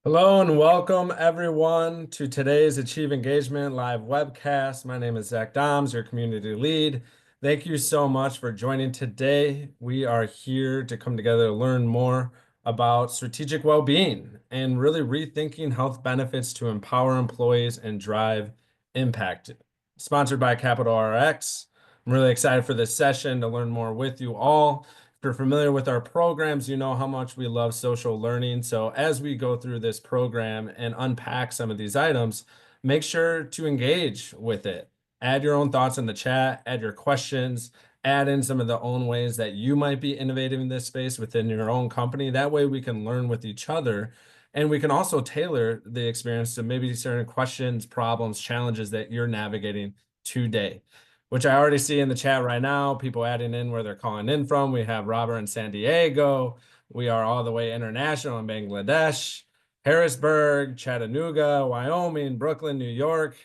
Hello and welcome everyone to today's Achieve Engagement live webcast. My name is Zach Doms, your community lead. Thank you so much for joining today. We are here to come together to learn more about strategic well-being and really rethinking health benefits to empower employees and drive impact. Sponsored by Capital RX. I'm really excited for this session to learn more with you all. If you're familiar with our programs, you know how much we love social learning. So as we go through this program and unpack some of these items, make sure to engage with it. Add your own thoughts in the chat, add your questions, add in some of the own ways that you might be innovating in this space within your own company. That way we can learn with each other. And we can also tailor the experience to maybe certain questions, problems, challenges that you're navigating today, which I already see in the chat right now, people adding in where they're calling in from. We have Robert in San Diego. We are all the way international in Bangladesh, Harrisburg, Chattanooga, Wyoming, Brooklyn, New York,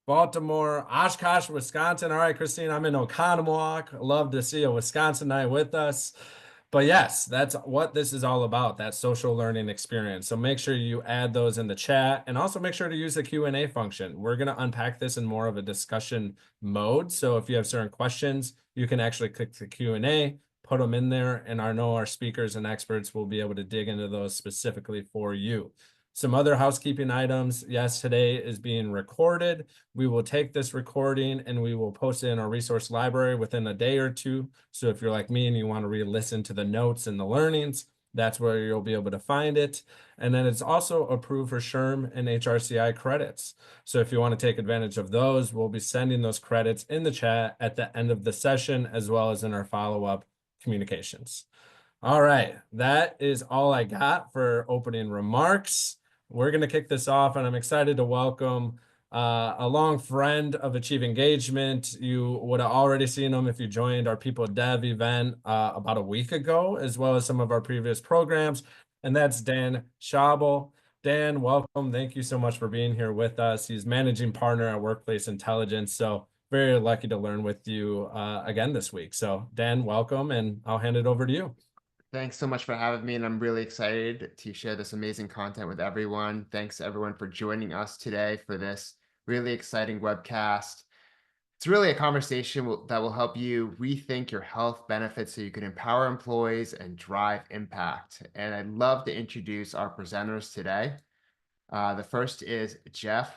Baltimore, Oshkosh, Wisconsin. All right, Christine, I'm in Oconomowoc. Love to see a Wisconsinite with us. But yes, that's what this is all about, that social learning experience. So make sure you add those in the chat and also make sure to use the Q&A function. We're going to unpack this in more of a discussion mode. So if you have certain questions, you can actually click the Q&A, put them in there, and I know our speakers and experts will be able to dig into those specifically for you. Some other housekeeping items. Yes, today is being recorded. We will take this recording and we will post it in our resource library within a day or two. So if you're like me and you want to re-listen to the notes and the learnings, that's where you'll be able to find it. And then it's also approved for SHRM and HRCI credits. So if you want to take advantage of those, we'll be sending those credits in the chat at the end of the session, as well as in our follow-up communications. All right, that is all I got for opening remarks. We're going to kick this off, and I'm excited to welcome a long friend of Achieve Engagement. You would have already seen him if you joined our People Dev event about a week ago, as well as some of our previous programs, and that's Dan Schawbel. Dan, welcome. Thank you so much for being here with us. He's managing partner at Workplace Intelligence, so very lucky to learn with you again this week. So Dan, welcome, and I'll hand it over to you. Thanks so much for having me, and I'm really excited to share this amazing content with everyone. Thanks everyone for joining us today for this really exciting webcast. It's really a conversation that will help you rethink your health benefits so you can empower employees and drive impact. And I'd love to introduce our presenters today. The first is Jeff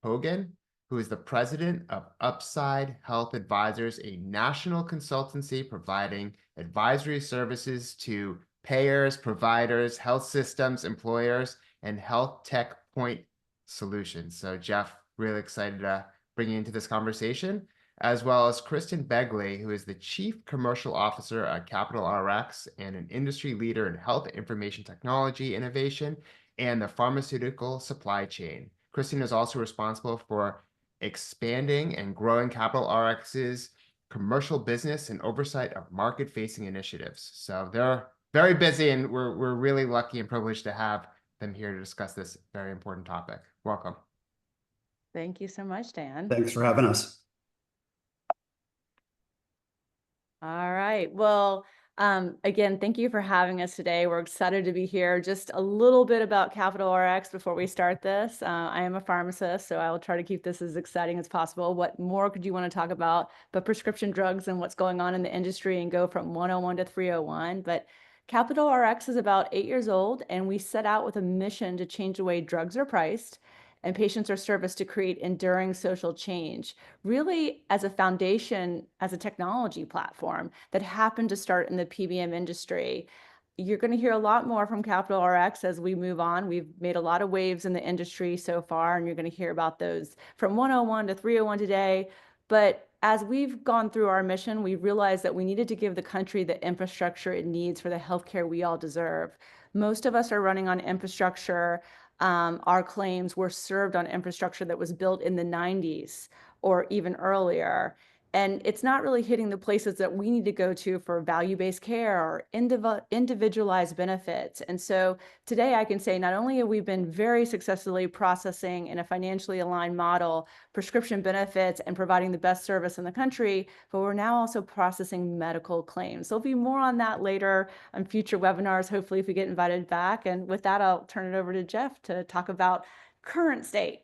Hogan, who is the president of Upside Health Advisors, a national consultancy providing advisory services to payers, providers, health systems, employers, and health tech point solutions. So Jeff, really excited to bring you into this conversation, as well as Kristin Begley, who is the Chief Commercial Officer at Capital RX and an industry leader in health information technology innovation and the pharmaceutical supply chain. Kristin is also responsible for expanding and growing Capital RX's commercial business and oversight of market-facing initiatives. So they're very busy, and we're really lucky and privileged to have them here to discuss this very important topic. Welcome. Thank you so much, Dan. Thanks for having us. All right. Well, again, thank you for having us today. We're excited to be here. Just a little bit about Capital RX before we start this. I am a pharmacist, so I will try to keep this as exciting as possible. What more could you want to talk about but prescription drugs and what's going on in the industry, and go from 101 to 301. But Capital RX is about 8 years old, and we set out with a mission to change the way drugs are priced and patients are serviced to create enduring social change, really as a foundation, as a technology platform that happened to start in the PBM industry. You're going to hear a lot more from Capital RX as we move on. We've made a lot of waves in the industry so far, and you're going to hear about those from 101 to 301 today. But as we've gone through our mission, we realized that we needed to give the country the infrastructure it needs for the healthcare we all deserve. Most of us are running on infrastructure. Our claims were served on infrastructure that was built in the 90s or even earlier. And it's not really hitting the places that we need to go to for value-based care or individualized benefits. And so today I can say not only have we been very successfully processing in a financially aligned model prescription benefits and providing the best service in the country, but we're now also processing medical claims. There'll be more on that later on future webinars, hopefully if we get invited back. And with that, I'll turn it over to Jeff to talk about current state.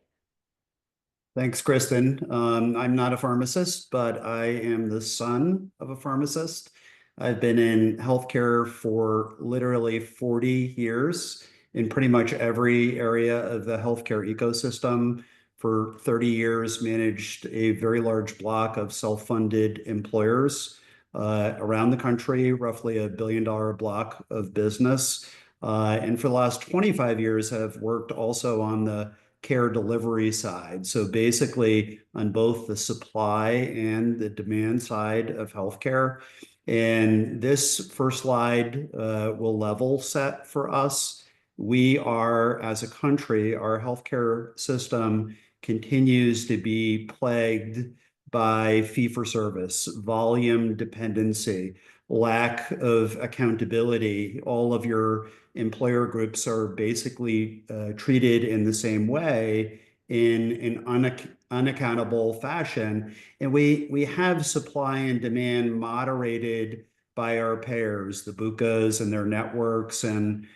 Thanks, Kristin. I'm not a pharmacist, but I am the son of a pharmacist. I've been in healthcare for literally 40 years in pretty much every area of the healthcare ecosystem. For 30 years, managed a very large block of self-funded employers around the country, roughly $1 billion block of business. And for the last 25 years, have worked also on the care delivery side. So basically on both the supply and the demand side of healthcare. And this first slide will level set for us. We are, as a country, our healthcare system continues to be plagued by fee-for-service, volume dependency, lack of accountability. All of your employer groups are basically treated in the same way in an unaccountable fashion. And we have supply and demand moderated by our payers, the BUCAs and their networks and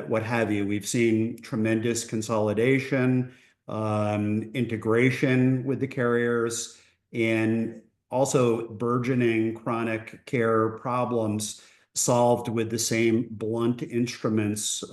what have you. We've seen tremendous consolidation, integration with the carriers, and also burgeoning chronic care problems solved with the same blunt instruments,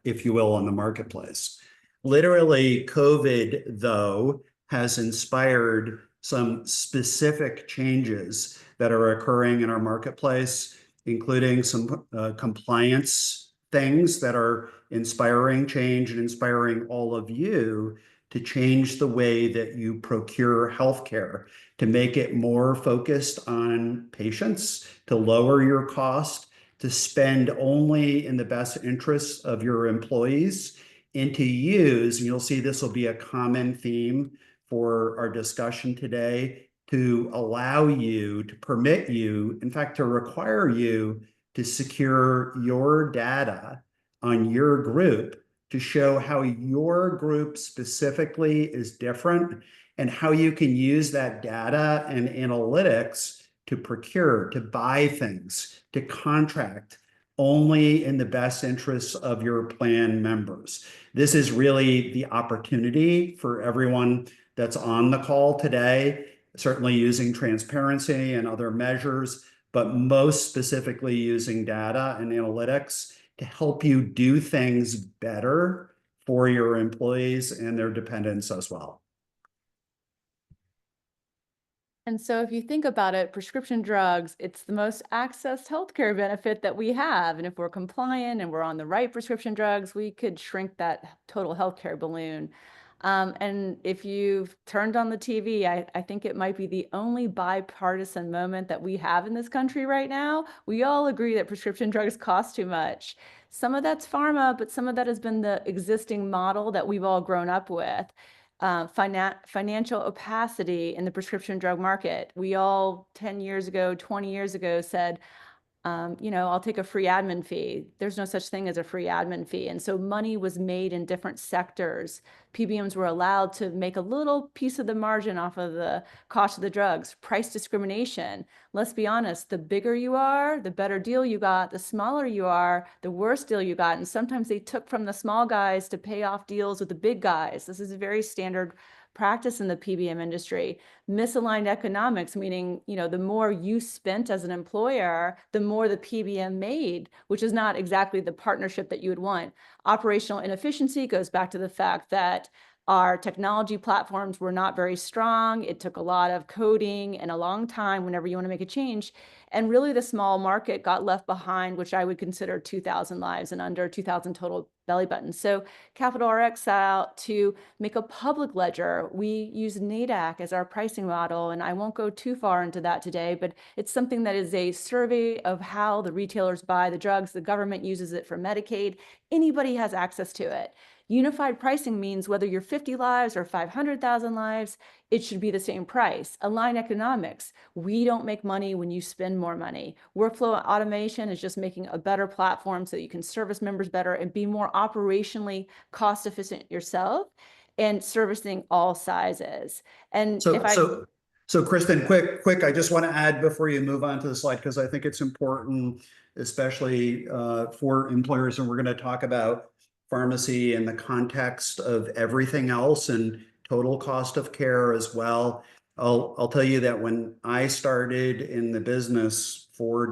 if you will, on the marketplace. Literally, COVID, though, has inspired some specific changes that are occurring in our marketplace, including some compliance things that are inspiring change and inspiring all of you to change the way that you procure healthcare, to make it more focused on patients, to lower your cost, to spend only in the best interests of your employees, and to use, and you'll see this will be a common theme for our discussion today, to allow you, to permit you, in fact, to require you to secure your data on your group to show how your group specifically is different and how you can use that data and analytics to procure, to buy things, to contract only in the best interests of your plan members. This is really the opportunity for everyone that's on the call today, certainly using transparency and other measures, but most specifically using data and analytics to help you do things better for your employees and their dependents as well. And so if you think about it, prescription drugs, it's the most accessed healthcare benefit that we have. And if we're compliant and we're on the right prescription drugs, we could shrink that total healthcare balloon. And if you've turned on the TV, I think it might be the only bipartisan moment that we have in this country right now. We all agree that prescription drugs cost too much. Some of that's pharma, but some of that has been the existing model that we've all grown up with. Financial opacity in the prescription drug market. We all 10 years ago, 20 years ago said, I'll take a free admin fee. There's no such thing as a free admin fee. And so money was made in different sectors. PBMs were allowed to make a little piece of the margin off of the cost of the drugs. Price discrimination. Let's be honest, the bigger you are, the better deal you got. The smaller you are, the worse deal you got. And sometimes they took from the small guys to pay off deals with the big guys. This is a very standard practice in the PBM industry. Misaligned economics, meaning, the more you spent as an employer, the more the PBM made, which is not exactly the partnership that you would want. Operational inefficiency goes back to the fact that our technology platforms were not very strong. It took a lot of coding and a long time whenever you want to make a change. And really the small market got left behind, which I would consider 2,000 lives and under, 2,000 total belly buttons. So Capital RX set out to make a public ledger. We use NADAC as our pricing model, and I won't go too far into that today, but it's something that is a survey of how the retailers buy the drugs. The government uses it for Medicaid. Anybody has access to it. Unified pricing means whether you're 50 lives or 500,000 lives, it should be the same price. Align economics. We don't make money when you spend more money. Workflow automation is just making a better platform so that you can service members better and be more operationally cost efficient yourself and servicing all sizes. And So Kristin, quick, I just want to add before you move on to the slide, because I think it's important, especially for employers, and we're going to talk about pharmacy in the context of everything else and total cost of care as well. I'll tell you that when I started in the business 4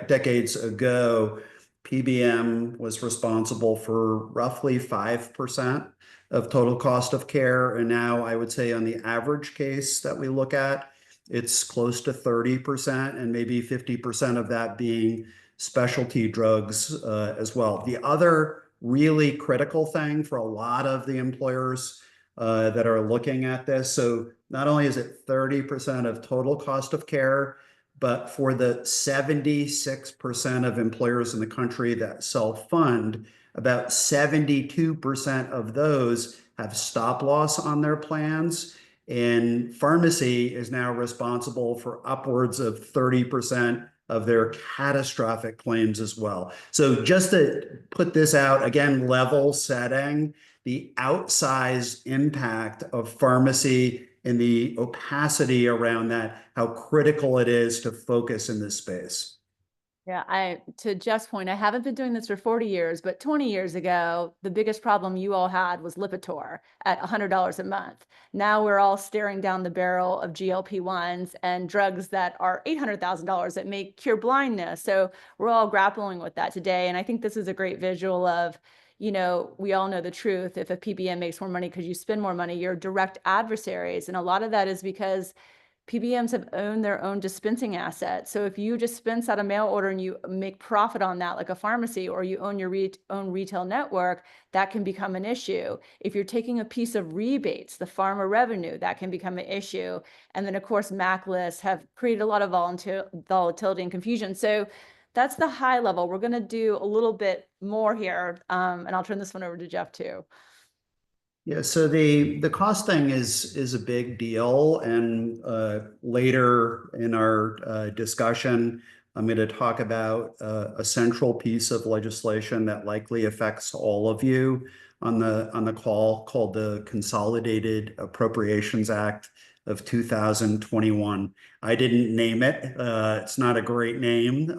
decades ago, PBM was responsible for roughly 5% of total cost of care. And now I would say on the average case that we look at, it's close to 30% and maybe 50% of that being specialty drugs as well. The other really critical thing for a lot of the employers that are looking at this, so not only is it 30% of total cost of care, but for the 76% of employers in the country that self-fund, about 72% of those have stop loss on their plans. And pharmacy is now responsible for upwards of 30% of their catastrophic claims as well. So just to put this out, again, level setting, the outsized impact of pharmacy and the opacity around that, how critical it is to focus in this space. Yeah, to Jeff's point, I haven't been doing this for 40 years, but 20 years ago, the biggest problem you all had was Lipitor at $100 a month. Now we're all staring down the barrel of GLP-1s and drugs that are $800,000 that may cure blindness. So we're all grappling with that today. And I think this is a great visual of, we all know the truth. If a PBM makes more money because you spend more money, you're direct adversaries. And a lot of that is because PBMs have owned their own dispensing assets. So if you dispense out a mail order and you make profit on that, like a pharmacy, or you own your own retail network, that can become an issue. If you're taking a piece of rebates, the pharma revenue, that can become an issue. And then of course, MAC lists have created a lot of volatility and confusion. So that's the high level. We're going to do a little bit more here. And I'll turn this one over to Jeff too. Yeah, so the cost thing is a big deal, and later in our discussion, I'm going to talk about a central piece of legislation that likely affects all of you on the call, called the Consolidated Appropriations Act of 2021. I didn't name it. It's not a great name.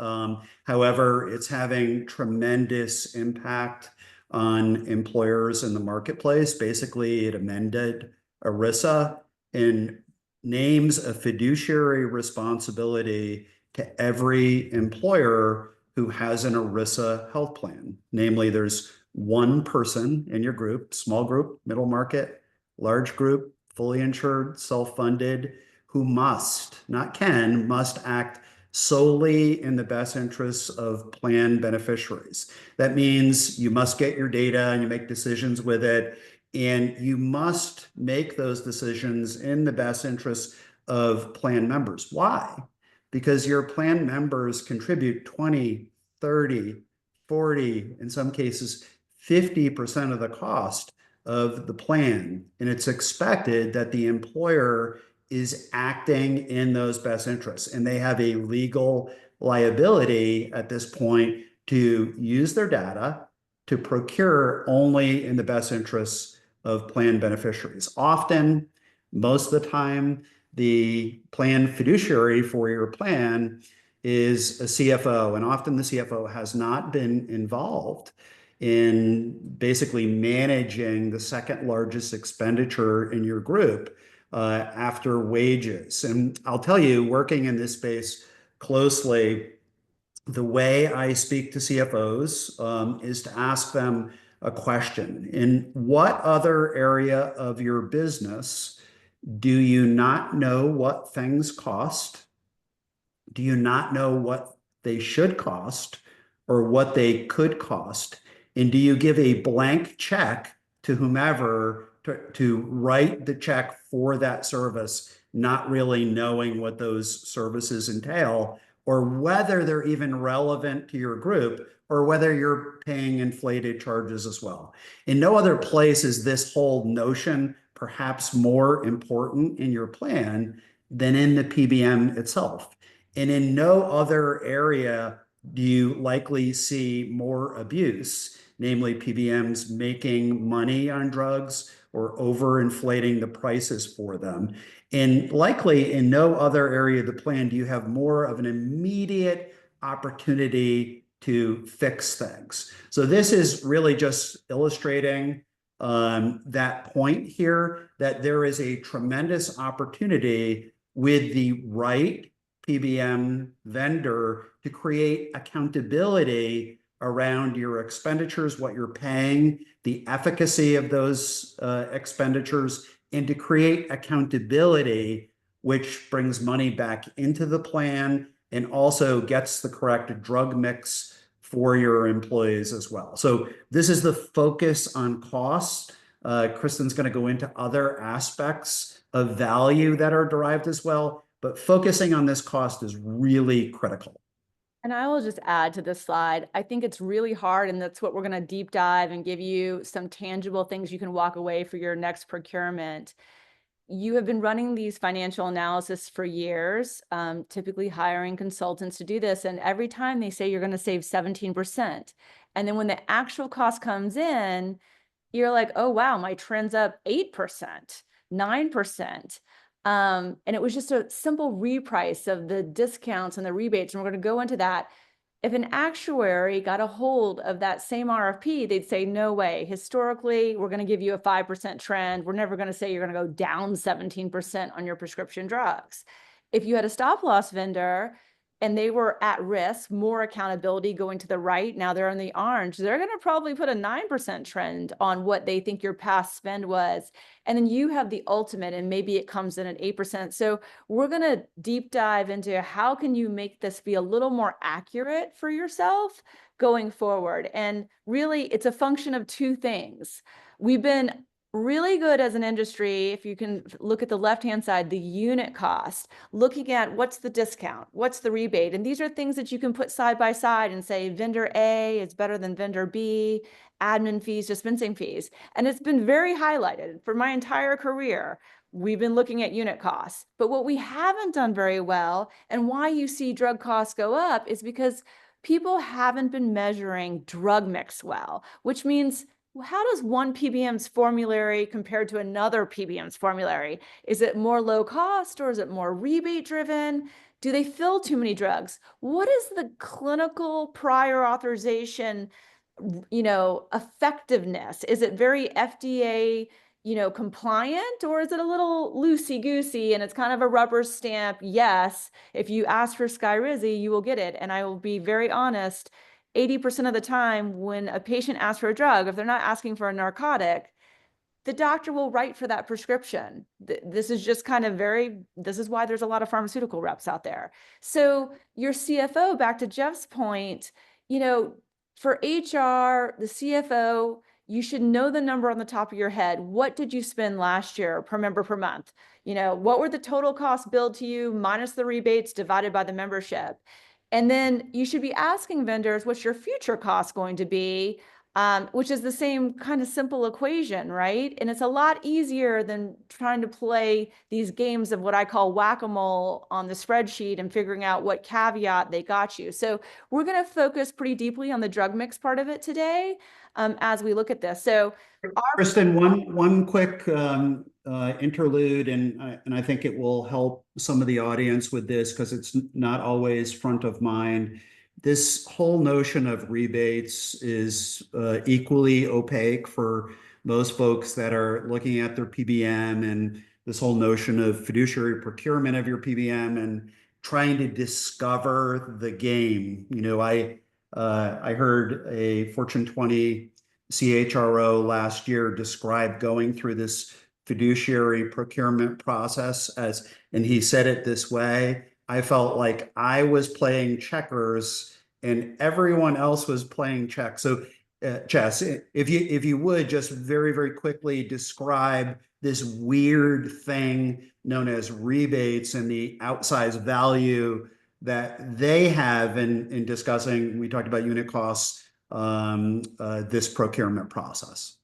However, it's having tremendous impact on employers in the marketplace. Basically, it amended ERISA and names a fiduciary responsibility to every employer who has an ERISA health plan. Namely, there's one person in your group, small group, middle market, large group, fully insured, self-funded, who must, not can, must act solely in the best interests of plan beneficiaries. That means you must get your data and you make decisions with it, and you must make those decisions in the best interests of plan members. Why? Because your plan members contribute 20, 30, 40, in some cases, 50% of the cost of the plan. And it's expected that the employer is acting in those best interests, and they have a legal liability at this point to use their data to procure only in the best interests of plan beneficiaries. Often, most of the time, the plan fiduciary for your plan is a CFO, and often the CFO has not been involved in basically managing the second largest expenditure in your group after wages. And I'll tell you, working in this space closely, the way I speak to CFOs is to ask them a question. In what other area of your business do you not know what things cost? Do you not know what they should cost or what they could cost? And do you give a blank check to whomever to write the check for that service, not really knowing what those services entail or whether they're even relevant to your group, or whether you're paying inflated charges as well. In no other place is this whole notion perhaps more important in your plan than in the PBM itself. And in no other area do you likely see more abuse, namely PBMs making money on drugs or overinflating the prices for them. And likely in no other area of the plan do you have more of an immediate opportunity to fix things. So this is really just illustrating that point here, that there is a tremendous opportunity with the right PBM vendor to create accountability around your expenditures, what you're paying, the efficacy of those expenditures, and to create accountability, which brings money back into the plan and also gets the correct drug mix for your employees as well. So this is the focus on cost. Kristin's going to go into other aspects of value that are derived as well, but focusing on this cost is really critical. And I will just add to this slide, I think it's really hard, and that's what we're going to deep dive and give you some tangible things you can walk away for your next procurement. You have been running these financial analysis for years, typically hiring consultants to do this. And every time they say you're going to save 17%. And then when the actual cost comes in, you're like, oh, wow, my trend's up 8%, 9%. And it was just a simple reprice of the discounts and the rebates. And we're going to go into that. If an actuary got a hold of that same RFP, they'd say, no way. Historically, we're going to give you a 5% trend. We're never going to say you're going to go down 17% on your prescription drugs. If you had a stop loss vendor and they were at risk, more accountability going to the right, now they're in the orange, they're going to probably put a 9% trend on what they think your past spend was. And then you have the ultimate, and maybe it comes in at 8%. So we're going to deep dive into how can you make this be a little more accurate for yourself going forward. And really, it's a function of two things. We've been really good as an industry, if you can look at the left-hand side, the unit cost, looking at what's the discount, what's the rebate. And these are things that you can put side by side and say vendor A is better than vendor B, admin fees, dispensing fees. And it's been very highlighted for my entire career. We've been looking at unit costs. But what we haven't done very well, and why you see drug costs go up, is because people haven't been measuring drug mix well, which means, how does one PBM's formulary compare to another PBM's formulary? Is it more low cost, or is it more rebate driven? Do they fill too many drugs? What is the clinical prior authorization, effectiveness? Is it very FDA, compliant, or is it a little loosey-goosey and it's kind of a rubber stamp? Yes, if you ask for Skyrizi, you will get it. And I will be very honest, 80% of the time when a patient asks for a drug, if they're not asking for a narcotic, the doctor will write for that prescription. This is just this is why there's a lot of pharmaceutical reps out there. So your CFO, back to Jeff's point, for HR, the CFO, you should know the number on the top of your head. What did you spend last year per member per month? What were the total costs billed to you minus the rebates divided by the membership? And then you should be asking vendors, what's your future cost going to be? Which is the same kind of simple equation, right? And it's a lot easier than trying to play these games of what I call whack-a-mole on the spreadsheet and figuring out what caveat they got you. So we're going to focus pretty deeply on the drug mix part of it today as we look at this. So Kristin, one quick interlude, and I think it will help some of the audience with this because it's not always front of mind. This whole notion of rebates is equally opaque for most folks that are looking at their PBM, and this whole notion of fiduciary procurement of your PBM and trying to discover the game. I heard a Fortune 20 CHRO last year describe going through this fiduciary procurement process and he said it this way: I felt like I was playing checkers and everyone else was playing chess. So chess, if you would just very, very quickly describe this weird thing known as rebates and the outsized value that they have in discussing, we talked about unit costs, this procurement process?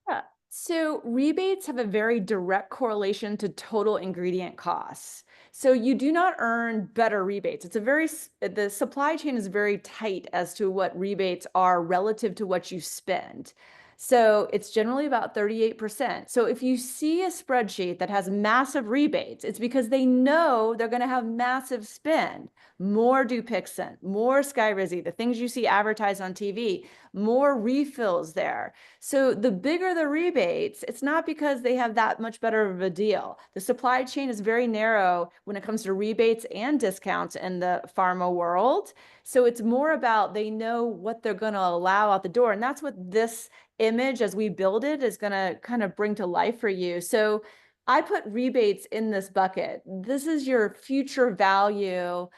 Yeah. So rebates have a very direct correlation to total ingredient costs. So you do not earn better rebates. The supply chain is very tight as to what rebates are relative to what you spend. So it's generally about 38%. So if you see a spreadsheet that has massive rebates, it's because they know they're going to have massive spend. More Dupixent, more Skyrizi, the things you see advertised on TV, more refills there. So the bigger the rebates, it's not because they have that much better of a deal. The supply chain is very narrow when it comes to rebates and discounts in the pharma world. So it's more about they know what they're going to allow out the door. And that's what this image, as we build it, is going to kind of bring to life for you. So I put rebates in this bucket. This is your future value,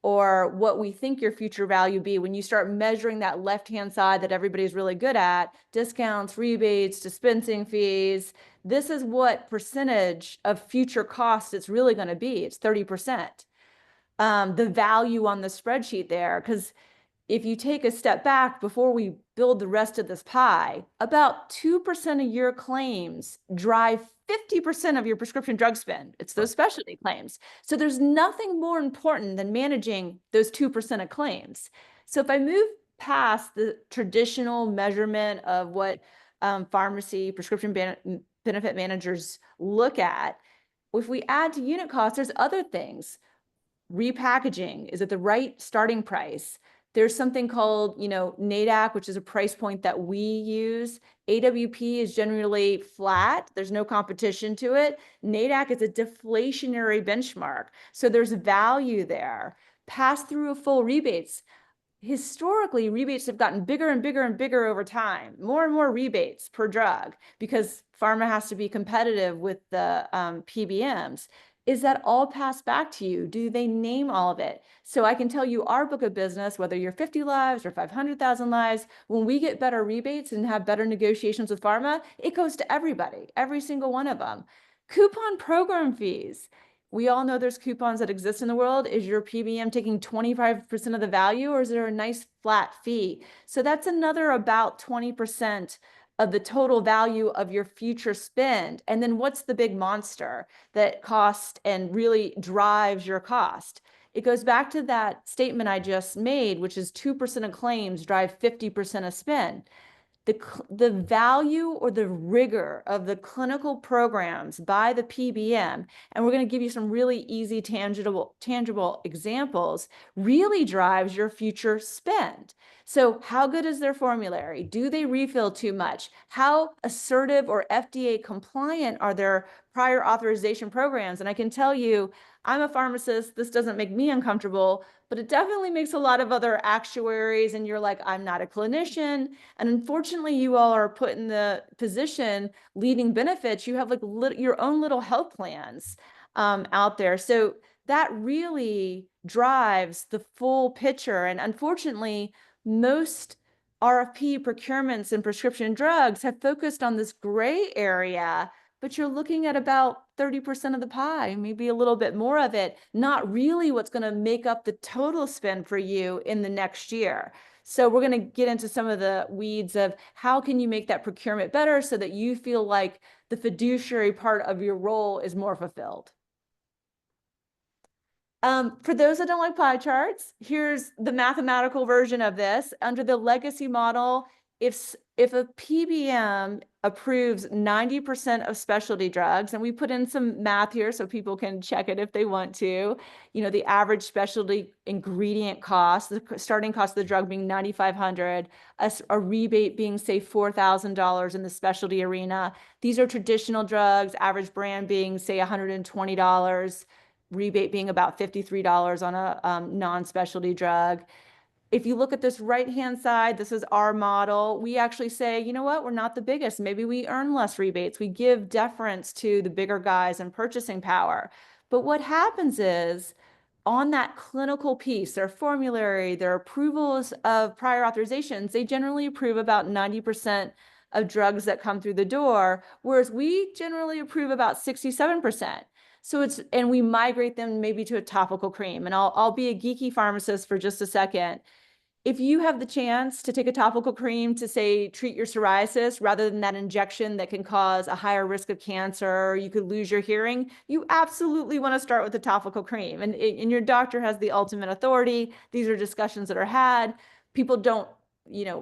or what we think your future value be when you start measuring that left-hand side that everybody's really good at, discounts, rebates, dispensing fees. This is what percentage of future costs it's really going to be. It's 30%. The value on the spreadsheet there, because if you take a step back before we build the rest of this pie, about 2% of your claims drive 50% of your prescription drug spend. It's those specialty claims. So there's nothing more important than managing those 2% of claims. So if I move past the traditional measurement of what pharmacy prescription benefit managers look at, if we add to unit costs, there's other things. Repackaging, is it the right starting price? There's something called, NADAC, which is a price point that we use. AWP is generally flat. There's no competition to it. NADAC is a deflationary benchmark. So there's value there. Pass through of full rebates. Historically, rebates have gotten bigger and bigger and bigger over time, more and more rebates per drug, because pharma has to be competitive with the PBMs. Is that all passed back to you? Do they name all of it? So I can tell you our book of business, whether you're 50 lives or 500,000 lives, when we get better rebates and have better negotiations with pharma, it goes to everybody, every single one of them. Coupon program fees. We all know there's coupons that exist in the world. Is your PBM taking 25% of the value, or is there a nice flat fee? So that's another about 20% of the total value of your future spend. And then what's the big monster that costs and really drives your cost? It goes back to that statement I just made, which is 2% of claims drive 50% of spend. The value or the rigor of the clinical programs by the PBM, and we're going to give you some really easy, tangible examples, really drives your future spend. So how good is their formulary? Do they refill too much? How assertive or FDA compliant are their prior authorization programs? And I can tell you, I'm a pharmacist. This doesn't make me uncomfortable, but it definitely makes a lot of other actuaries. And you're like, I'm not a clinician. And unfortunately, you all are put in the position leading benefits. You have like your own little health plans out there. So that really drives the full picture. And unfortunately, most RFP procurements and prescription drugs have focused on this gray area, but you're looking at about 30% of the pie, maybe a little bit more of it, not really what's going to make up the total spend for you in the next year. So we're going to get into some of the weeds of how can you make that procurement better so that you feel like the fiduciary part of your role is more fulfilled. For those that don't like pie charts, here's the mathematical version of this. Under the legacy model, if a PBM approves 90% of specialty drugs, and we put in some math here so people can check it if they want to, the average specialty ingredient cost, the starting cost of the drug being $9,500, a rebate being, say, $4,000 in the specialty arena. These are traditional drugs, average brand being, say, $120, rebate being about $53 on a non-specialty drug. If you look at this right-hand side, this is our model. We actually say, you know what, we're not the biggest. Maybe we earn less rebates. We give deference to the bigger guys and purchasing power. But what happens is, on that clinical piece, their formulary, their approvals of prior authorizations, they generally approve about 90% of drugs that come through the door, whereas we generally approve about 67%. And we migrate them maybe to a topical cream. And I'll be a geeky pharmacist for just a second. If you have the chance to take a topical cream to, say, treat your psoriasis rather than that injection that can cause a higher risk of cancer, you could lose your hearing, you absolutely want to start with the topical cream. And your doctor has the ultimate authority. These are discussions that are had. People don't,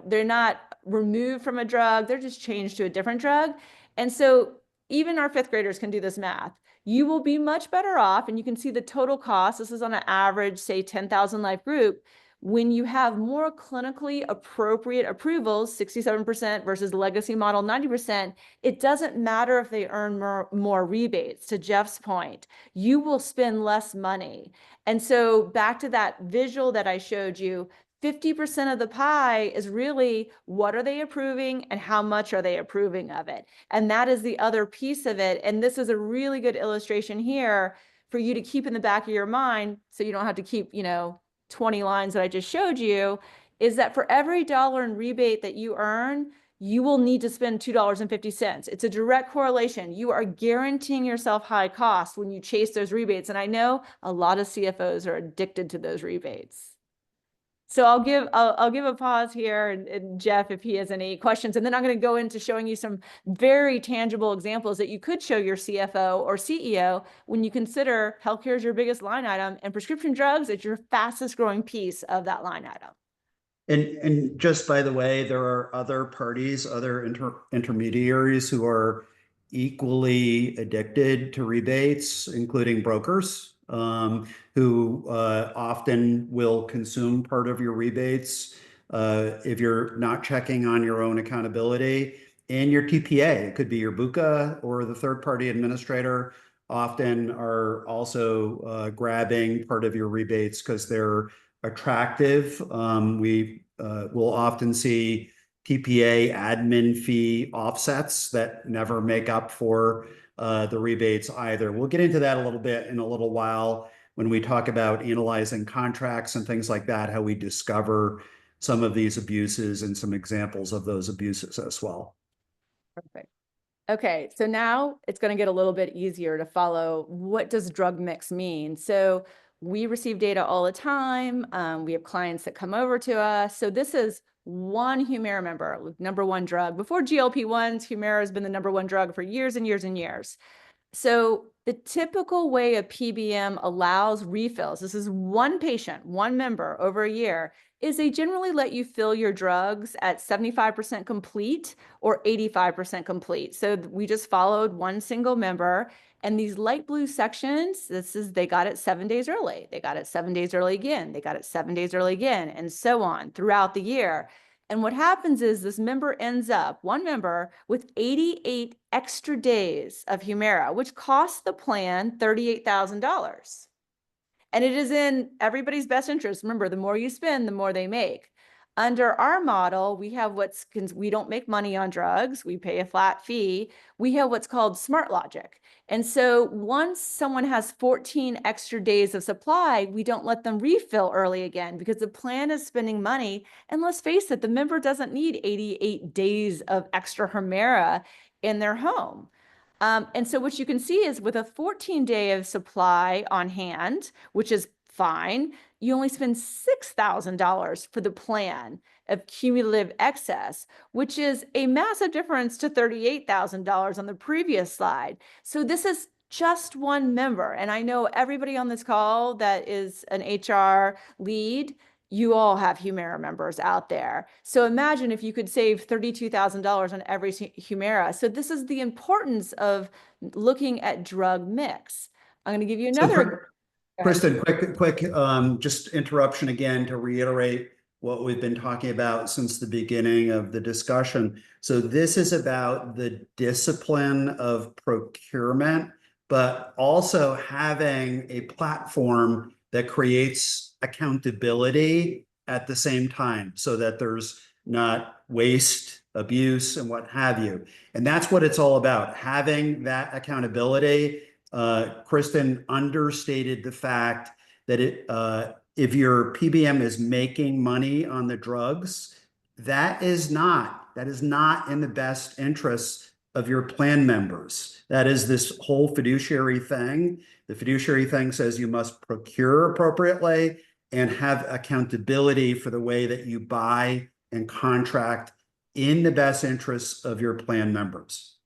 they're not removed from a drug. They're just changed to a different drug. And so even our fifth graders can do this math. You will be much better off, and you can see the total cost. This is on an average, say, 10,000 life group. When you have more clinically appropriate approvals, 67% versus legacy model 90%, it doesn't matter if they earn more rebates. To Jeff's point, you will spend less money. And so back to that visual that I showed you, 50% of the pie is really what are they approving and how much are they approving of it? And that is the other piece of it. And this is a really good illustration here for you to keep in the back of your mind so you don't have to keep, 20 lines that I just showed you, is that for every dollar in rebate that you earn, you will need to spend $2.50. It's a direct correlation. You are guaranteeing yourself high cost when you chase those rebates. And I know a lot of CFOs are addicted to those rebates. So I'll give a pause here, and Jeff, if he has any questions, and then I'm going to go into showing you some very tangible examples that you could show your CFO or CEO when you consider healthcare is your biggest line item and prescription drugs is your fastest growing piece of that line item. And just by the way, there are other parties, other intermediaries who are equally addicted to rebates, including brokers, who often will consume part of your rebates if you're not checking on your own accountability, and your TPA. It could be your BUCA or the third-party administrator often are also grabbing part of your rebates because they're attractive. We will often see TPA admin fee offsets that never make up for the rebates either. We'll get into that a little bit in a little while when we talk about analyzing contracts and things like that, how we discover some of these abuses and some examples of those abuses as well. Perfect. Okay, so now it's going to get a little bit easier to follow. What does drug mix mean? So we receive data all the time. We have clients that come over to us. So this is one Humira member, number one drug. Before GLP-1s, Humira has been the number one drug for years and years and years. So the typical way a PBM allows refills, this is one patient, one member over a year, is they generally let you fill your drugs at 75% complete or 85% complete. So we just followed one single member, and these light blue sections, they got it 7 days early. They got it 7 days early again. They got it 7 days early again, and so on throughout the year. And what happens is this member ends up, one member, with 88 extra days of Humira, which costs the plan $38,000. And it is in everybody's best interest. Remember, the more you spend, the more they make. Under our model, we have we don't make money on drugs. We pay a flat fee. We have what's called smart logic. And so once someone has 14 extra days of supply, we don't let them refill early again because the plan is spending money. And let's face it, the member doesn't need 88 days of extra Humira in their home. And so what you can see is with a 14-day of supply on hand, which is fine, you only spend $6,000 for the plan of cumulative excess, which is a massive difference to $38,000 on the previous slide. So this is just one member. And I know everybody on this call that is an HR lead, you all have Humira members out there. So imagine if you could save $32,000 on every Humira. So this is the importance of looking at drug mix. I'm going to give you another. Kristin, quick, just interruption again to reiterate what we've been talking about since the beginning of the discussion. So this is about the discipline of procurement, but also having a platform that creates accountability at the same time so that there's not waste, abuse, and what have you. And that's what it's all about, having that accountability. Kristin understated the fact that if your PBM is making money on the drugs, that is not in the best interest of your plan members. That is this whole fiduciary thing. The fiduciary thing says you must procure appropriately and have accountability for the way that you buy and contract in the best interests of your plan members.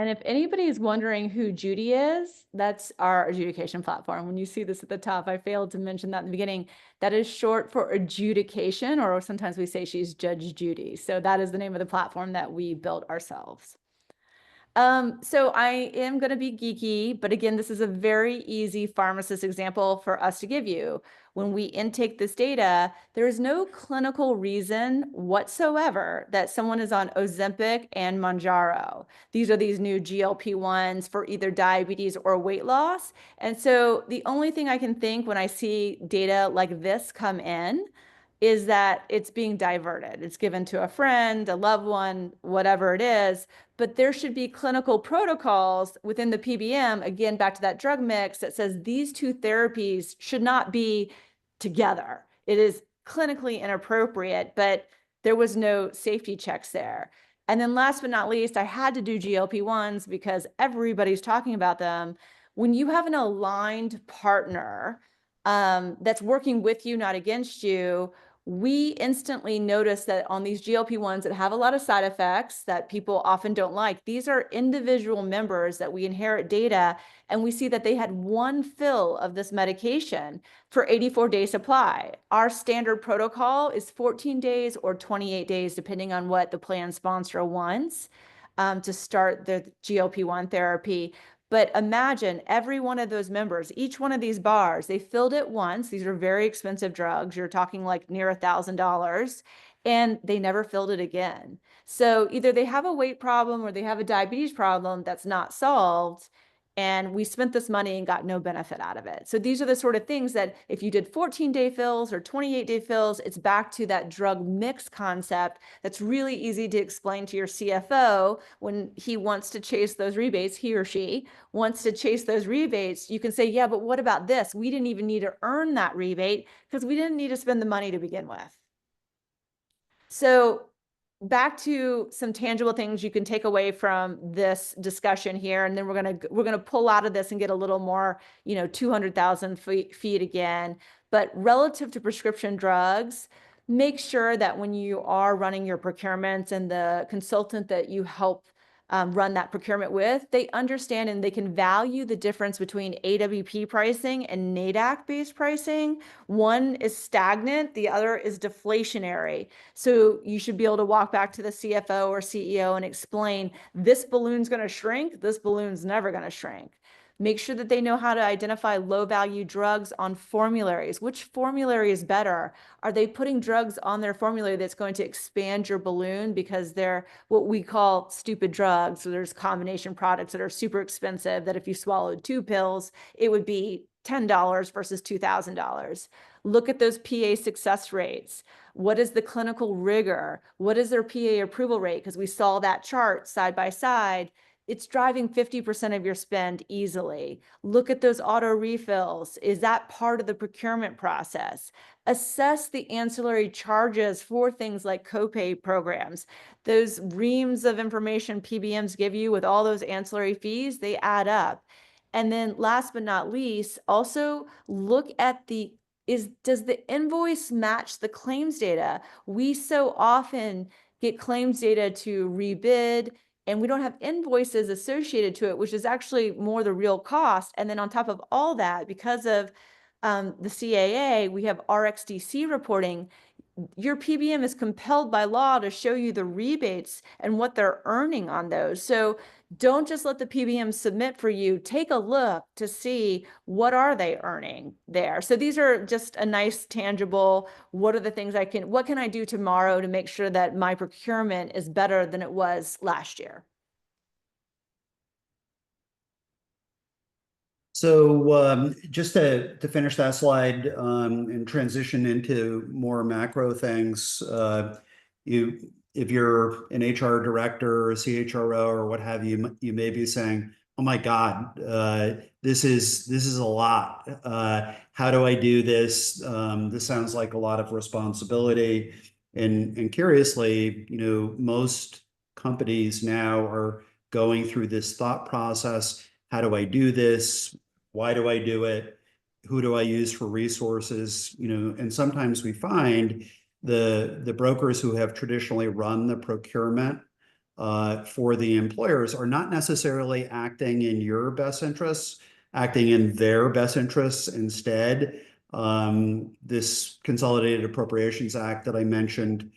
And if anybody is wondering who Judi is, that's our adjudication platform. When you see this at the top, I failed to mention that in the beginning. That is short for adjudication, or sometimes we say she's Judge Judi. So that is the name of the platform that we built ourselves. So I am going to be geeky, but again, this is a very easy pharmacist example for us to give you. When we intake this data, there is no clinical reason whatsoever that someone is on Ozempic and Mounjaro. These are these new GLP-1s for either diabetes or weight loss. And so the only thing I can think when I see data like this come in is that it's being diverted. It's given to a friend, a loved one, whatever it is, but there should be clinical protocols within the PBM, again, back to that drug mix that says these two therapies should not be together. It is clinically inappropriate, but there was no safety checks there. And then last but not least, I had to do GLP-1s because everybody's talking about them. When you have an aligned partner that's working with you, not against you, we instantly notice that on these GLP-1s that have a lot of side effects that people often don't like, these are individual members that we inherit data, and we see that they had one fill of this medication for 84-day supply. Our standard protocol is 14 days or 28 days, depending on what the plan sponsor wants to start the GLP-1 therapy. But imagine every one of those members, each one of these bars, they filled it once. These are very expensive drugs. You're talking like near $1,000, and they never filled it again. So either they have a weight problem or they have a diabetes problem that's not solved, and we spent this money and got no benefit out of it. So these are the sort of things that if you did 14-day fills or 28-day fills, it's back to that drug mix concept that's really easy to explain to your CFO when he wants to chase those rebates, he or she wants to chase those rebates. You can say, yeah, but what about this? We didn't even need to earn that rebate because we didn't need to spend the money to begin with. So back to some tangible things you can take away from this discussion here, and then we're gonna pull out of this and get a little more, 200,000 feet again. But relative to prescription drugs, make sure that when you are running your procurements and the consultant that you help run that procurement with, they understand and they can value the difference between AWP pricing and NADAC-based pricing. One is stagnant, the other is deflationary. So you should be able to walk back to the CFO or CEO and explain, this balloon's going to shrink, this balloon's never going to shrink. Make sure that they know how to identify low-value drugs on formularies. Which formulary is better? Are they putting drugs on their formulary that's going to expand your balloon because they're what we call stupid drugs? So there's combination products that are super expensive that if you swallowed 2 pills, it would be $10 versus $2,000. Look at those PA success rates. What is the clinical rigor? What is their PA approval rate? Because we saw that chart side by side. It's driving 50% of your spend easily. Look at those auto refills. Is that part of the procurement process? Assess the ancillary charges for things like copay programs. Those reams of information PBMs give you with all those ancillary fees, they add up. And then last but not least, also look at does the invoice match the claims data? We so often get claims data to rebid, and we don't have invoices associated to it, which is actually more the real cost. And then on top of all that, because of the CAA, we have RxDC reporting. Your PBM is compelled by law to show you the rebates and what they're earning on those. So don't just let the PBM submit for you. Take a look to see what are they earning there. So these are just a nice tangible, what are the things what can I do tomorrow to make sure that my procurement is better than it was last year? So just to finish that slide and transition into more macro things, if you're an HR director or a CHRO or what have you, you may be saying, "Oh my God, this is a lot. How do I do this? This sounds like a lot of responsibility." And curiously, most companies now are going through this thought process. How do I do this? Why do I do it? Who do I use for resources? And sometimes we find the brokers who have traditionally run the procurement for the employers are not necessarily acting in your best interests, acting in their best interests instead. This Consolidated Appropriations Act that I mentioned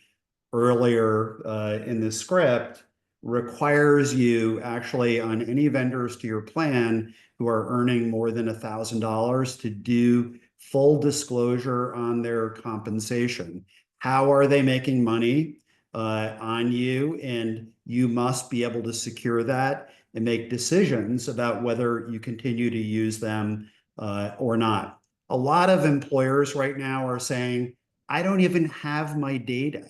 earlier in the script requires you actually on any vendors to your plan who are earning more than $1,000 to do full disclosure on their compensation. How are they making money on you? And you must be able to secure that and make decisions about whether you continue to use them or not. A lot of employers right now are saying, I don't even have my data.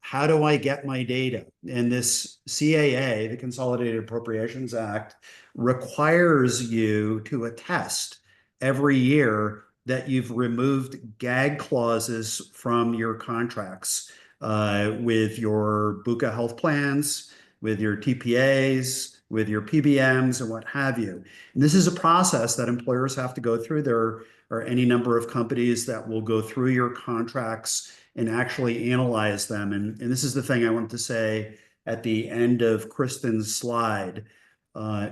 How do I get my data? And this CAA, the Consolidated Appropriations Act, requires you to attest every year that you've removed gag clauses from your contracts with your BUCA health plans, with your TPAs, with your PBMs, and what have you. And this is a process that employers have to go through. There are any number of companies that will go through your contracts and actually analyze them. And this is the thing I wanted to say at the end of Kristin's slide.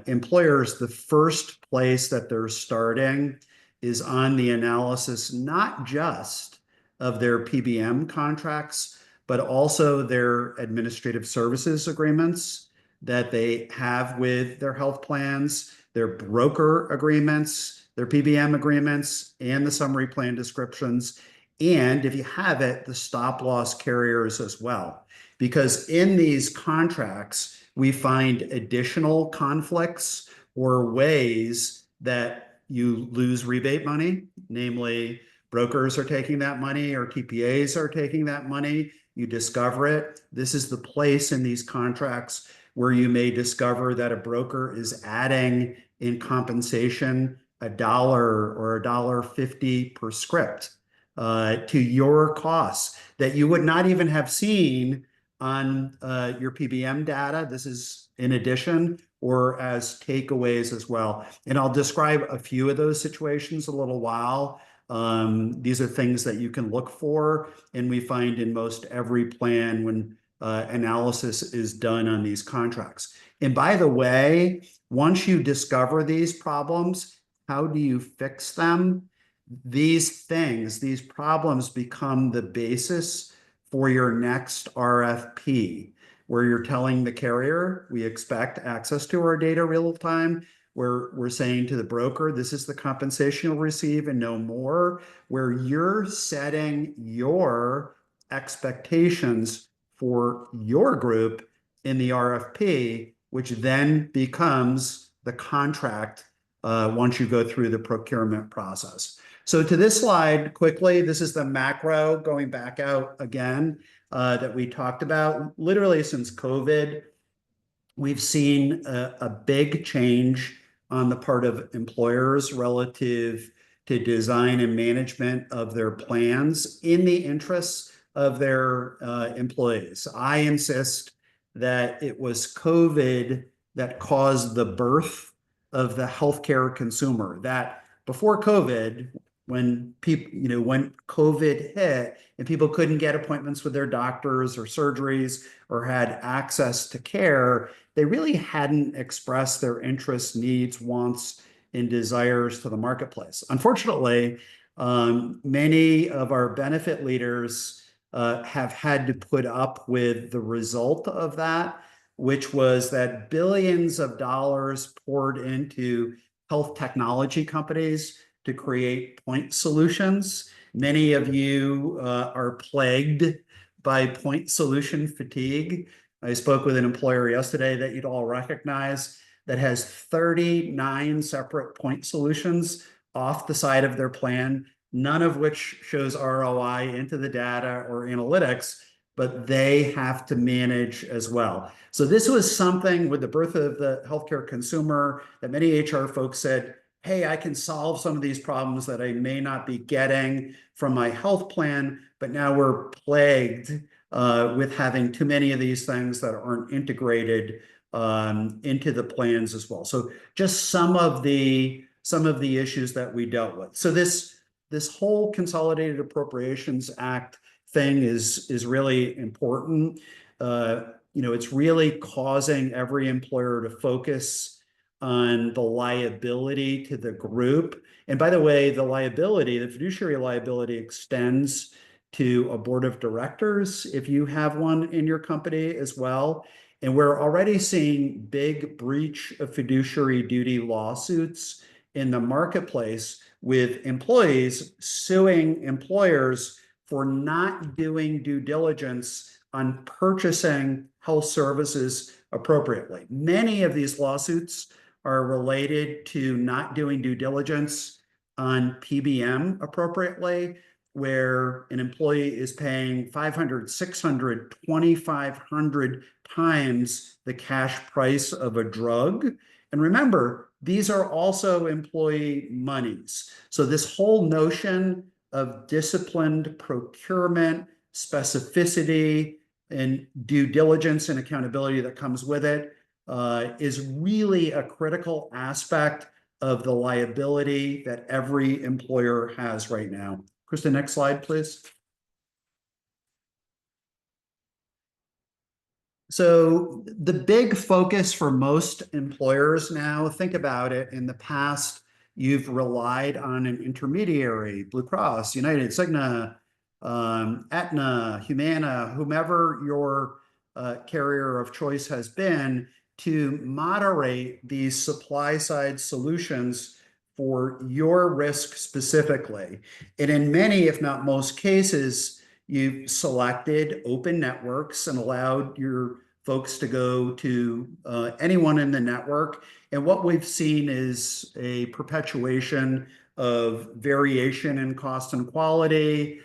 Employers, the first place that they're starting is on the analysis, not just of their PBM contracts, but also their administrative services agreements that they have with their health plans, their broker agreements, their PBM agreements, and the summary plan descriptions. And if you have it, the stop loss carriers as well. Because in these contracts, we find additional conflicts or ways that you lose rebate money, namely brokers are taking that money or TPAs are taking that money. You discover it. This is the place in these contracts where you may discover that a broker is adding in compensation $1 or $1.50 per script to your costs that you would not even have seen on your PBM data. This is in addition or as takeaways as well. And I'll describe a few of those situations a little while. These are things that you can look for, and we find in most every plan when analysis is done on these contracts. And by the way, once you discover these problems, how do you fix them? These things, these problems become the basis for your next RFP, where you're telling the carrier, we expect access to our data real time, where we're saying to the broker, this is the compensation you'll receive and no more, where you're setting your expectations for your group in the RFP, which then becomes the contract once you go through the procurement process. So to this slide, quickly, this is the macro going back out again that we talked about. Literally since COVID, we've seen a big change on the part of employers relative to design and management of their plans in the interests of their employees. I insist that it was COVID that caused the birth of the healthcare consumer. That before COVID, when people, when COVID hit and people couldn't get appointments with their doctors or surgeries or had access to care, they really hadn't expressed their interests, needs, wants, and desires to the marketplace. Unfortunately, many of our benefit leaders have had to put up with the result of that, which was that billions of dollars poured into health technology companies to create point solutions. Many of you are plagued by point solution fatigue. I spoke with an employer yesterday that you'd all recognize that has 39 separate point solutions off the side of their plan, none of which shows ROI into the data or analytics, but they have to manage as well. So this was something with the birth of the healthcare consumer that many HR folks said, hey, I can solve some of these problems that I may not be getting from my health plan, but now we're plagued with having too many of these things that aren't integrated into the plans as well. So just some of the issues that we dealt with. So this whole Consolidated Appropriations Act thing is really important. It's really causing every employer to focus on the liability to the group. And by the way, the fiduciary liability extends to a board of directors if you have one in your company as well. And we're already seeing big breach of fiduciary duty lawsuits in the marketplace with employees suing employers for not doing due diligence on purchasing health services appropriately. Many of these lawsuits are related to not doing due diligence on PBM appropriately, where an employee is paying 500, 600, 2,500 times the cash price of a drug. And remember, these are also employee monies. So this whole notion of disciplined procurement, specificity, and due diligence and accountability that comes with it is really a critical aspect of the liability that every employer has right now. Kristin, next slide, please. So the big focus for most employers now, think about it, in the past, you've relied on an intermediary, Blue Cross, United, Cigna, Aetna, Humana, whomever your carrier of choice has been, to moderate these supply side solutions for your risk specifically. And in many, if not most cases, you've selected open networks and allowed your folks to go to anyone in the network. And what we've seen is a perpetuation of variation in cost and quality.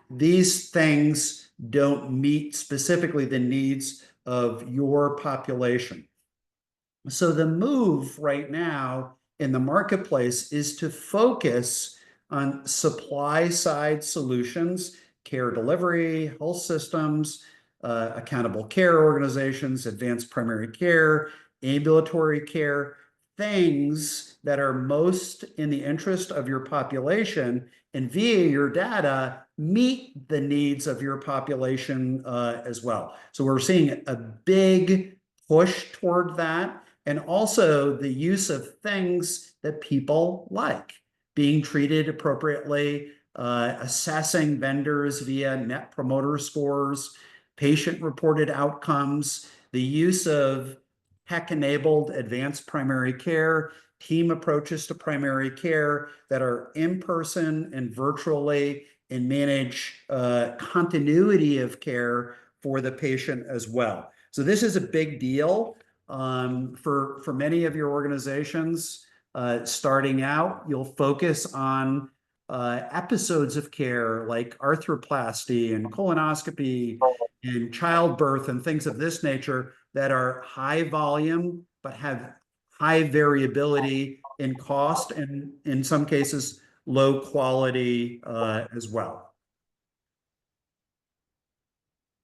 These things don't meet specifically the needs of your population. So the move right now in the marketplace is to focus on supply side solutions, care delivery, health systems, accountable care organizations, advanced primary care, ambulatory care, things that are most in the interest of your population, and via your data, meet the needs of your population as well. So we're seeing a big push toward that, and also the use of things that people like, being treated appropriately, assessing vendors via net promoter scores, patient-reported outcomes, the use of tech-enabled advanced primary care, team approaches to primary care that are in-person and virtually, and manage continuity of care for the patient as well. So this is a big deal for many of your organizations. Starting out, you'll focus on episodes of care like arthroplasty and colonoscopy and childbirth and things of this nature that are high volume but have high variability in cost and in some cases low quality as well.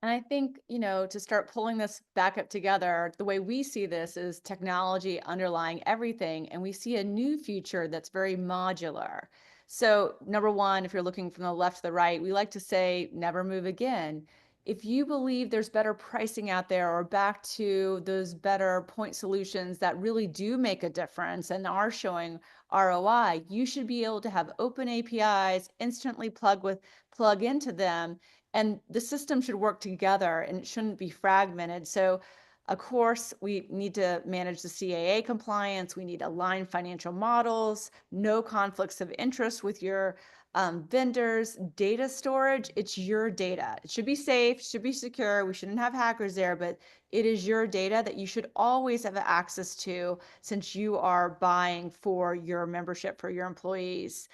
And I think, to start pulling this back up together, the way we see this is technology underlying everything. And we see a new future that's very modular. So number one, if you're looking from the left to the right, we like to say, never move again. If you believe there's better pricing out there or back to those better point solutions that really do make a difference and are showing ROI, you should be able to have open APIs, instantly plug into them. And the system should work together and it shouldn't be fragmented. So of course, we need to manage the CAA compliance. We need aligned financial models, no conflicts of interest with your vendors, data storage. It's your data. It should be safe, should be secure. We shouldn't have hackers there, but it is your data that you should always have access to since you are buying for your membership, for your employees.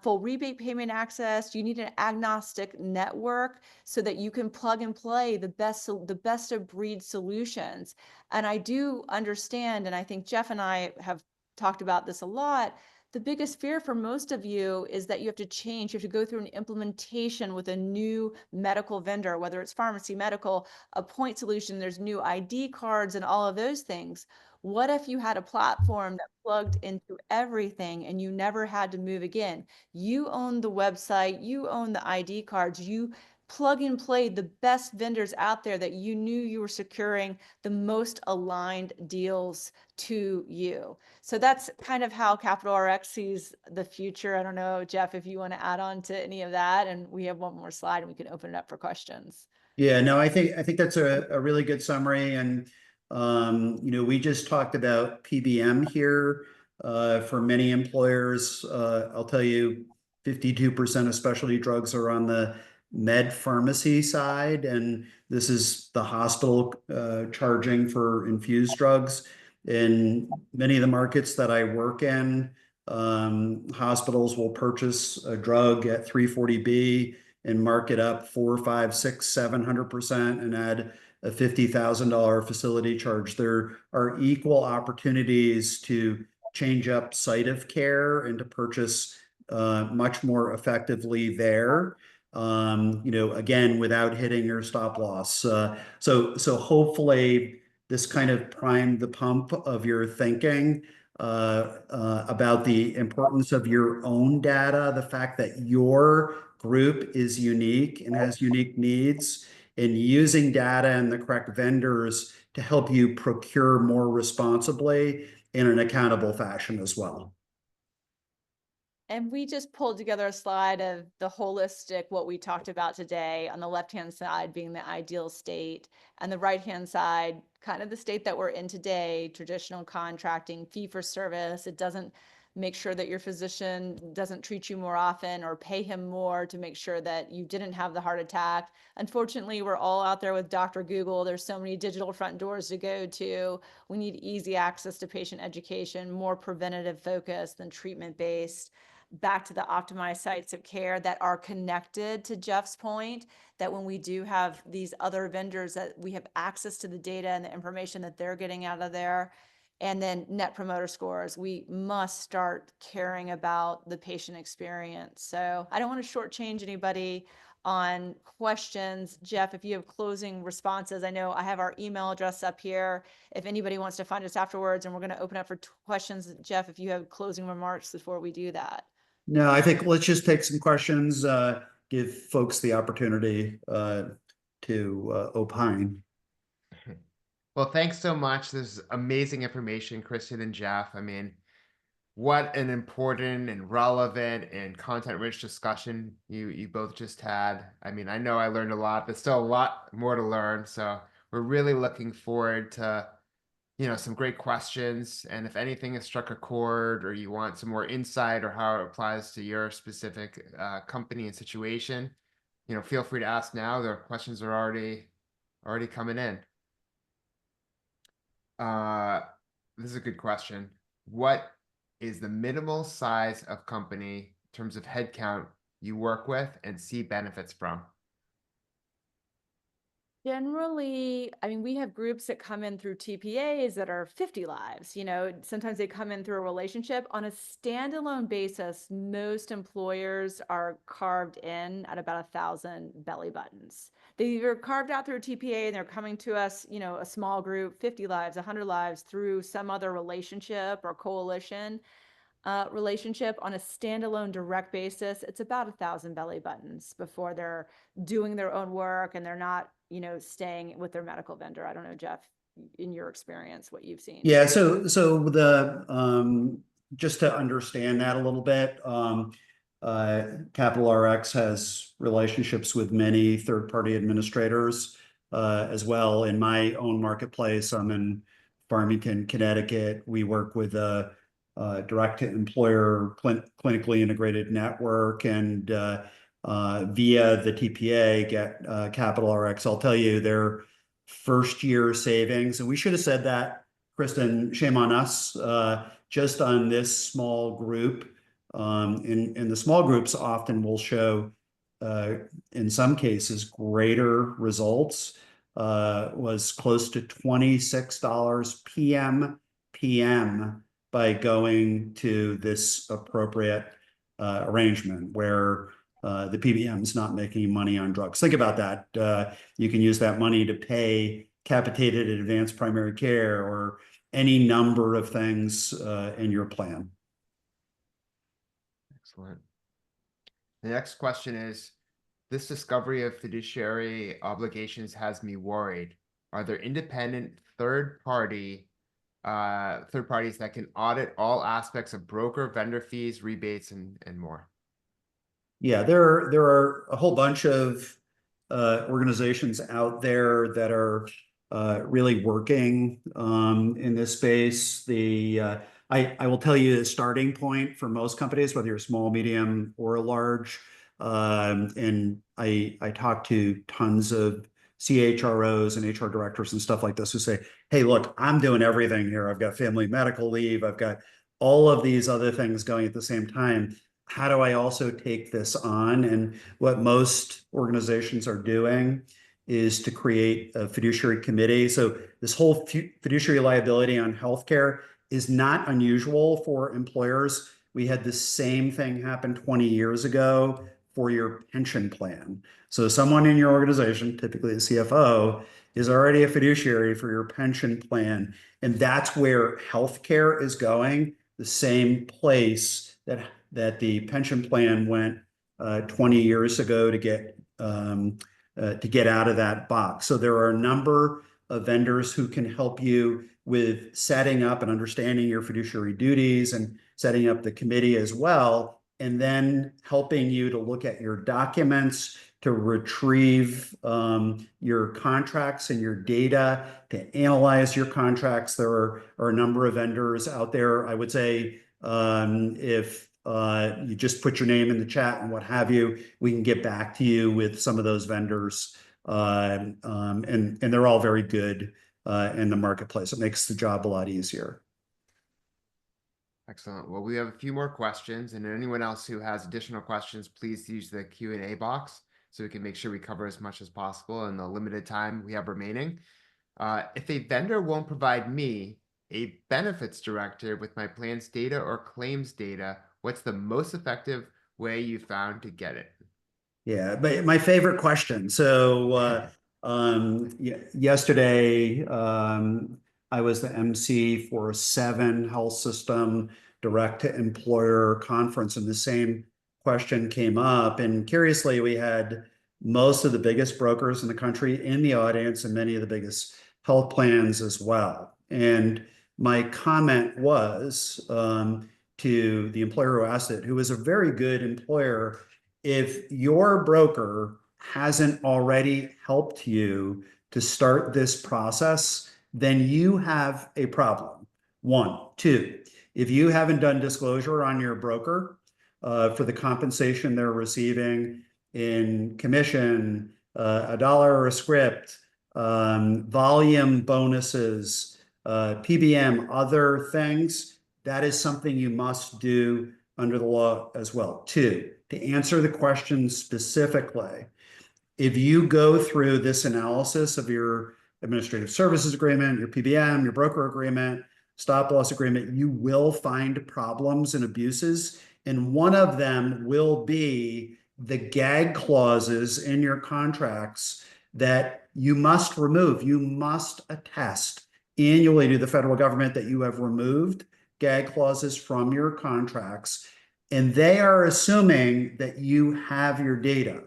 Full rebate payment access. You need an agnostic network so that you can plug and play the best of breed solutions. And I do understand, and I think Jeff and I have talked about this a lot, the biggest fear for most of you is that you have to change, you have to go through an implementation with a new medical vendor, whether it's pharmacy, medical, a point solution, there's new ID cards and all of those things. What if you had a platform that plugged into everything and you never had to move again? You own the website, you own the ID cards, you plug and play the best vendors out there that you knew you were securing the most aligned deals to you. So that's kind of how Capital RX sees the future. I don't know, Jeff, if you want to add on to any of that, and we have one more slide and we can open it up for questions. Yeah, no, I think that's a really good summary. And we just talked about PBM here. For many employers, I'll tell you, 52% of specialty drugs are on the med pharmacy side, and this is the hospital charging for infused drugs. In many of the markets that I work in, hospitals will purchase a drug at 340B and mark it up 4, 5, 6, 700% and add a $50,000 facility charge. There are equal opportunities to change up site of care and to purchase much more effectively there. Again, without hitting your stop loss. So hopefully this kind of primed the pump of your thinking about the importance of your own data, the fact that your group is unique and has unique needs, and using data and the correct vendors to help you procure more responsibly in an accountable fashion as well. And we just pulled together a slide of the holistic, what we talked about today, on the left-hand side being the ideal state, and the right-hand side, kind of the state that we're in today, traditional contracting, fee for service. It doesn't make sure that your physician doesn't treat you more often or pay him more to make sure that you didn't have the heart attack. Unfortunately, we're all out there with Dr. Google. There's so many digital front doors to go to. We need easy access to patient education, more preventative focus than treatment-based. Back to the optimized sites of care that are connected, to Jeff's point, that when we do have these other vendors, that we have access to the data and the information that they're getting out of there. And then net promoter scores, we must start caring about the patient experience. So I don't want to shortchange anybody on questions. Jeff, if you have closing responses, I know I have our email address up here. If anybody wants to find us afterwards, and we're going to open up for questions. Jeff, if you have closing remarks before we do that. No, I think let's just take some questions, give folks the opportunity to opine. Well, thanks so much. This is amazing information, Kristin and Jeff. I mean, what an important and relevant and content-rich discussion you both just had. I mean, I know I learned a lot, but still a lot more to learn. So we're really looking forward to some great questions. And if anything has struck a chord, or you want some more insight or how it applies to your specific company and situation, feel free to ask now. The questions are already coming in. This is a good question. What is the minimal size of company in terms of headcount you work with and see benefits from? Generally, I mean, we have groups that come in through TPAs that are 50 lives. Sometimes they come in through a relationship. On a standalone basis, most employers are carved in at about 1,000 belly buttons. They either carved out through a TPA and they're coming to us, a small group, 50 lives, 100 lives, through some other relationship or coalition relationship. On a standalone direct basis, it's about 1,000 belly buttons before they're doing their own work and they're not staying with their medical vendor. I don't know, Jeff, in your experience, what you've seen. Yeah, so the just to understand that a little bit, Capital RX has relationships with many third-party administrators as well. In my own marketplace, I'm in Farmington, Connecticut. We work with a direct-to-employer clinically integrated network, and via the TPA get Capital RX. I'll tell you, their first year savings, and we should have said that, Kristin, shame on us, just on this small group. And the small groups often will show, in some cases, greater results, was close to $26 PM by going to this appropriate arrangement where the PBM is not making money on drugs. Think about that. You can use that money to pay capitated and advanced primary care or any number of things in your plan. Excellent. The next question is, this discovery of fiduciary obligations has me worried. Are there independent third parties that can audit all aspects of broker, vendor fees, rebates, and more? Yeah, there are a whole bunch of organizations out there that are really working in this space. I will tell you the starting point for most companies, whether you're small, medium, or large. And I talk to tons of CHROs and HR directors and stuff like this who say, hey, look, I'm doing everything here. I've got family medical leave. I've got all of these other things going at the same time. How do I also take this on? And what most organizations are doing is to create a fiduciary committee. So this whole fiduciary liability on healthcare is not unusual for employers. We had the same thing happen 20 years ago for your pension plan. So someone in your organization, typically the CFO, is already a fiduciary for your pension plan. And that's where healthcare is going, the same place that the pension plan went 20 years ago to get out of that box. So there are a number of vendors who can help you with setting up and understanding your fiduciary duties and setting up the committee as well, and then helping you to look at your documents, to retrieve your contracts and your data, to analyze your contracts. There are a number of vendors out there. I would say if you just put your name in the chat and what have you, we can get back to you with some of those vendors. And they're all very good in the marketplace. It makes the job a lot easier. Excellent. Well, we have a few more questions, and anyone else who has additional questions, please use the Q&A box so we can make sure we cover as much as possible in the limited time we have remaining. If a vendor won't provide me a benefits director with my plan's data or claims data, what's the most effective way you found to get it? Yeah, but my favorite question. So yesterday, I was the MC for a 7 health system direct to employer conference, and the same question came up. And curiously, we had most of the biggest brokers in the country in the audience and many of the biggest health plans as well. And my comment was to the employer who asked it, who was a very good employer, if your broker hasn't already helped you to start this process, then you have a problem. 1. 2, if you haven't done disclosure on your broker for the compensation they're receiving in commission, $1 a script, volume bonuses, PBM, other things, that is something you must do under the law as well. 2, to answer the question specifically, if you go through this analysis of your administrative services agreement, your PBM, your broker agreement, stop loss agreement, you will find problems and abuses. And one of them will be the gag clauses in your contracts that you must remove. You must attest annually to the federal government that you have removed gag clauses from your contracts. And they are assuming that you have your data.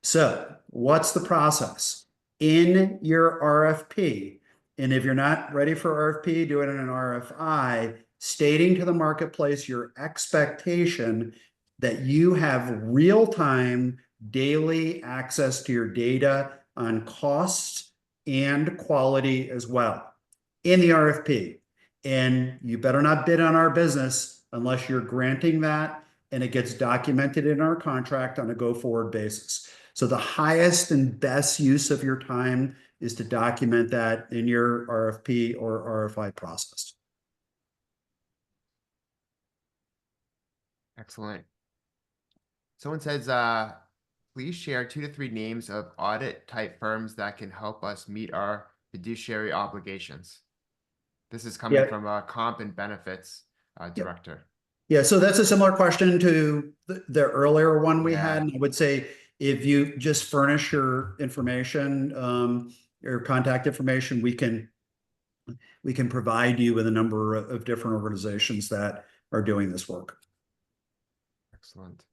So what's the process? In your RFP, and if you're not ready for RFP, do it in an RFI, stating to the marketplace your expectation that you have real-time daily access to your data on costs and quality as well in the RFP. And you better not bid on our business unless you're granting that and it gets documented in our contract on a go-forward basis. So the highest and best use of your time is to document that in your RFP or RFI process. Excellent. Someone says, please share 2 to 3 names of audit type firms that can help us meet our fiduciary obligations. This is coming from comp and benefits. director? Yeah, so that's a similar question to the earlier one we had. And I would say if you just furnish your information, your contact information, we can provide you with a number of different organizations that are doing this work. Excellent.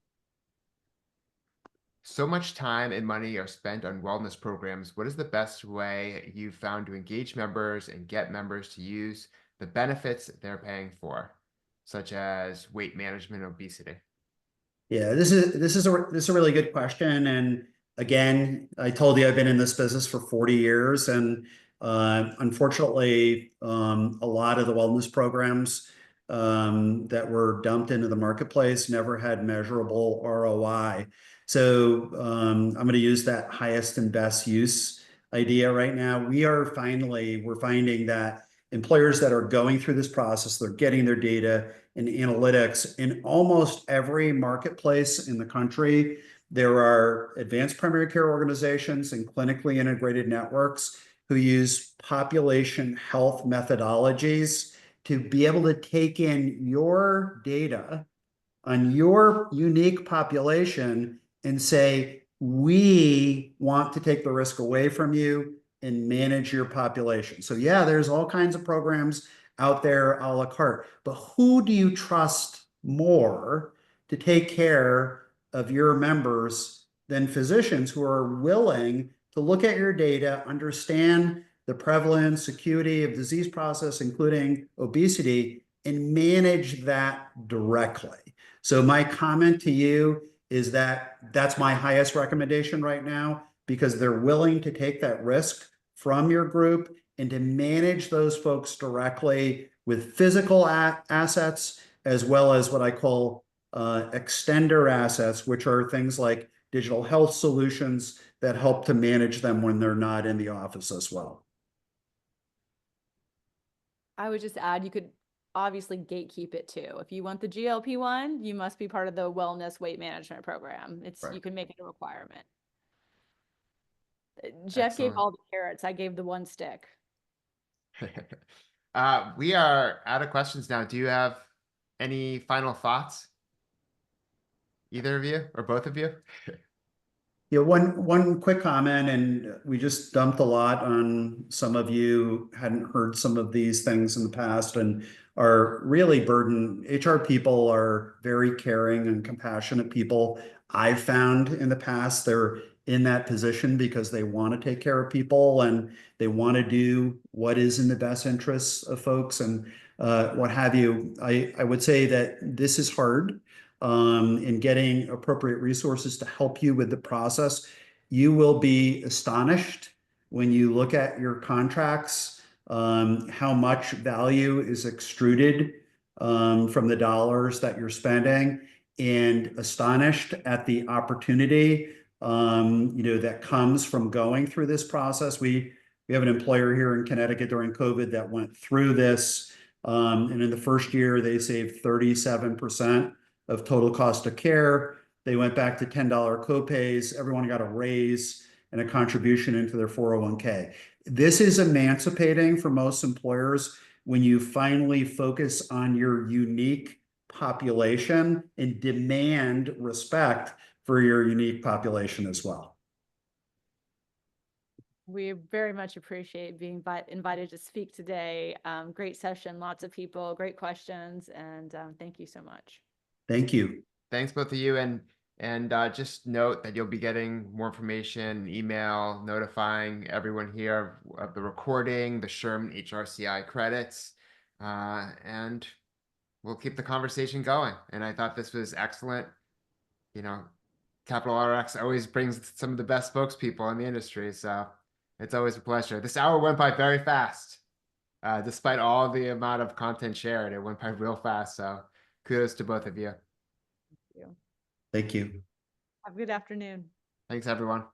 So much time and money are spent on wellness programs. What is the best way you've found to engage members and get members to use the benefits they're paying for, such as weight management, obesity? Yeah, this is a really good question. And again, I told you I've been in this business for 40 years, and unfortunately, a lot of the wellness programs that were dumped into the marketplace never had measurable ROI. So I'm going to use that highest and best use idea right now. We're finding that employers that are going through this process, they're getting their data and analytics in almost every marketplace in the country. There are advanced primary care organizations and clinically integrated networks who use population health methodologies to be able to take in your data on your unique population and say, we want to take the risk away from you and manage your population. So yeah, there's all kinds of programs out there a la carte, but who do you trust more to take care of your members than physicians who are willing to look at your data, understand the prevalence, acuity of disease process, including obesity, and manage that directly? So my comment to you is that that's my highest recommendation right now, because they're willing to take that risk from your group and to manage those folks directly with physical assets, as well as what I call extender assets, which are things like digital health solutions that help to manage them when they're not in the office as well. I would just add, you could obviously gatekeep it too. If you want the GLP-1, you must be part of the wellness weight management program. You can make it a requirement. Jeff gave all the carrots. I gave the one stick. We are out of questions now. Do you have any final thoughts? Either of you or both of you? Yeah, one quick comment, and we just dumped a lot on some of you hadn't heard some of these things in the past and are really burdened. HR people are very caring and compassionate people. I've found in the past they're in that position because they want to take care of people and they want to do what is in the best interests of folks and what have you. I would say that this is hard. In getting appropriate resources to help you with the process. You will be astonished when you look at your contracts, how much value is extruded from the dollars that you're spending, and astonished at the opportunity that comes from going through this process. We have an employer here in Connecticut during COVID that went through this, and in the first year they saved 37% of total cost of care. They went back to $10 copays. Everyone got a raise and a contribution into their 401k. This is emancipating for most employers when you finally focus on your unique population and demand respect for your unique population as well. We very much appreciate being invited to speak today. Great session, lots of people, great questions, and thank you so much. Thank you. Thanks both of you. And just note that you'll be getting more information, email notifying everyone here of the recording, the Sherman HRCI credits, and we'll keep the conversation going. And I thought this was excellent. Capital RX always brings some of the best spokespeople in the industry, so it's always a pleasure. This hour went by very fast. Despite all the amount of content shared, it went by real fast, so kudos to both of you. Thank you. Thank you. Have a good afternoon. Thanks, everyone.